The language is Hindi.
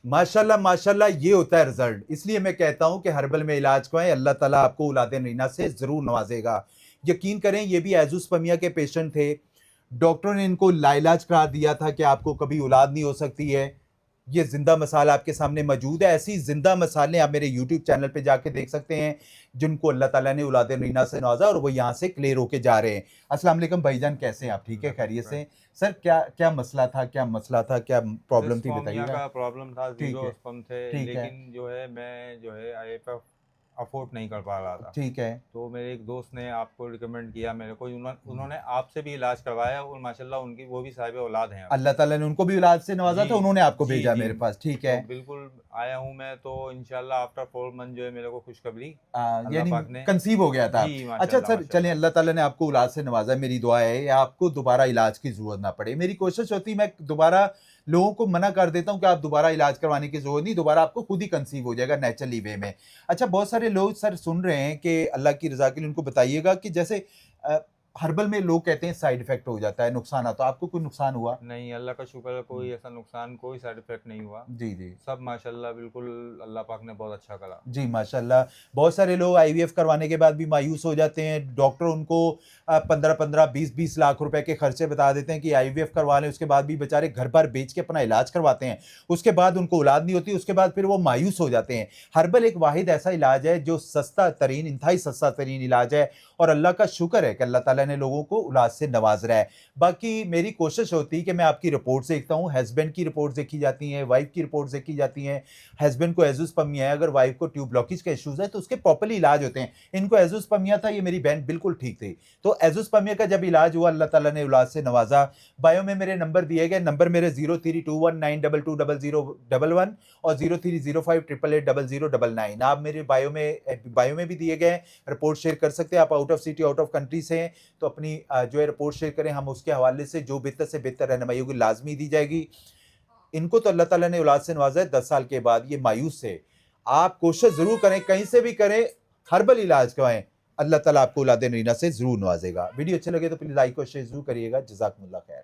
माशाल्लाह माशाल्लाह, ये होता है रिजल्ट। इसलिए मैं कहता हूं कि हर्बल में इलाज कराएं, अल्लाह ताला आपको औलादे नरीना से जरूर नवाजेगा। यकीन करें, ये भी एजोस्पर्मिया के पेशेंट थे। डॉक्टर ने इनको लाइलाज करार दिया था कि आपको कभी औलाद नहीं हो सकती है। ये जिंदा मिसाल आपके सामने मौजूद है। ऐसी जिंदा मिसालें आप मेरे यूट्यूब चैनल पे जाके देख सकते हैं, जिनको अल्लाह ताला ने औलाद नरीना से नवाजा और वो यहाँ से क्लियर होके जा रहे हैं। अस्सलाम वालेकुम भाईजान, कैसे हैं आप? ठीक है, खैरियत से? सर, क्या क्या मसला था, क्या मसला था, क्या प्रॉब्लम थी, डिस्कॉर्मिया बताइएगा। का प्रॉब्लम था, ठीक ज़ीरो है, स्पर्म थे, ठीक है, लेकिन जो है मैं जो है आईएफएफ अफोर्ड नहीं कर पा रहा था। ठीक है। तो मेरे एक दोस्त ने आपको रिकमेंड किया मेरे को, उन्होंने आपसे भी इलाज करवाया और माशाल्लाह उनकी वो भी साहिब औलाद हैं अब। अल्लाह ताला ने उनको भी औलाद से नवाजा जी, था, उन्होंने आपको जी, भेजा जी। मेरे पास, ठीक है। तो बिल्कुल आया हूँ मैं, तो इंशाल्लाह आफ्टर 4 मंथ जो है मेरे को खुशखबरी अल्लाह यानी पाक ने। कंसीव हो गया था। जी, अच्छा माशाल्लाह, सर, चलें, माशाल्लाह। अल्लाह ताला ने आपको औलाद से नवाजा, मेरी दुआ है या आपको दोबारा इलाज की जरूरत ना पड़े। मेरी कोशिश होती है मैं दोबारा लोगों को मना कर देता हूं कि आप दोबारा इलाज करवाने की जरूरत नहीं, दोबारा आपको खुद ही कंसीव हो जाएगा नेचुरली वे में। अच्छा, बहुत सारे लोग सर सुन रहे हैं कि अल्लाह की रजा के लिए उनको बताइएगा कि जैसे हर्बल में लोग कहते हैं साइड इफेक्ट हो जाता है, नुकसान, तो आपको कोई नुकसान हुआ? नहीं, अल्लाह का शुक्र है, कोई ऐसा नुकसान, कोई साइड इफ़ेक्ट नहीं हुआ। जी जी। सब माशाल्लाह बिल्कुल अल्लाह पाक ने बहुत अच्छा करा। जी, माशाल्लाह। बहुत सारे लोग आईवीएफ करवाने के बाद भी मायूस हो जाते हैं। डॉक्टर उनको 15-15, 20-20 लाख रुपए के खर्चे बता देते हैं कि आईवीएफ करवा लें, उसके बाद भी बेचारे घर-बार बेच के अपना इलाज करवाते हैं। उसके बाद उनको औलाद नहीं होती, उसके बाद फिर वो मायूस हो जाते हैं। हर्बल एक वाहिद ऐसा इलाज है जो सस्ता तरीन, इंतहाई सस्ता तरीन इलाज है और अल्लाह का शुक्र है कि अल्लाह ताला ने लोगों को औलाद से नवाज रहा है। बाकी मेरी कोशिश होती है कि मैं आपकी रिपोर्ट्स देखता हूँ, हस्बैंड की रिपोर्ट्स देखी जाती हैं, वाइफ की रिपोर्ट्स देखी जाती हैं। हस्बैंड को एज़ोस्पर्मिया है, अगर वाइफ को ट्यूब ब्लॉकेज का इश्यूज़ है तो उसके प्रॉपर्ली इलाज होते हैं। इनको एज़ोस्पर्मिया था, ये मेरी बहन बिल्कुल ठीक थी। तो एज़ोस्पर्मिया का जब इलाज हुआ, अल्लाह ताला ने औलाद से नवाज़ा। बायो में मेरे नंबर दिए गए, नंबर मेरे 032192200011 और 030588800099। आप मेरे बायो में भी दिए गए हैं, रिपोर्ट शेयर कर सकते हैं। आप out of city, out of country से हैं तो अपनी जो है रिपोर्ट शेयर करें, हम उसके हवाले से जो बेहतर से बेहतर रहनुमाई होगी लाज़मी दी जाएगी। इनको तो अल्लाह ताला ने औलाद से नवाजा है 10 साल के बाद, ये मायूस से। आप कोशिश ज़रूर करें, कहीं से भी करें, हर्बल इलाज करवाएँ। अल्लाह ताला आपको औलाद नरीना से ज़रूर नवाजेगा। वीडियो अच्छे लगे तो प्लीज़ लाइक और शेयर ज़रूर करिएगा। जज़ाकुमुल्लाह खैर।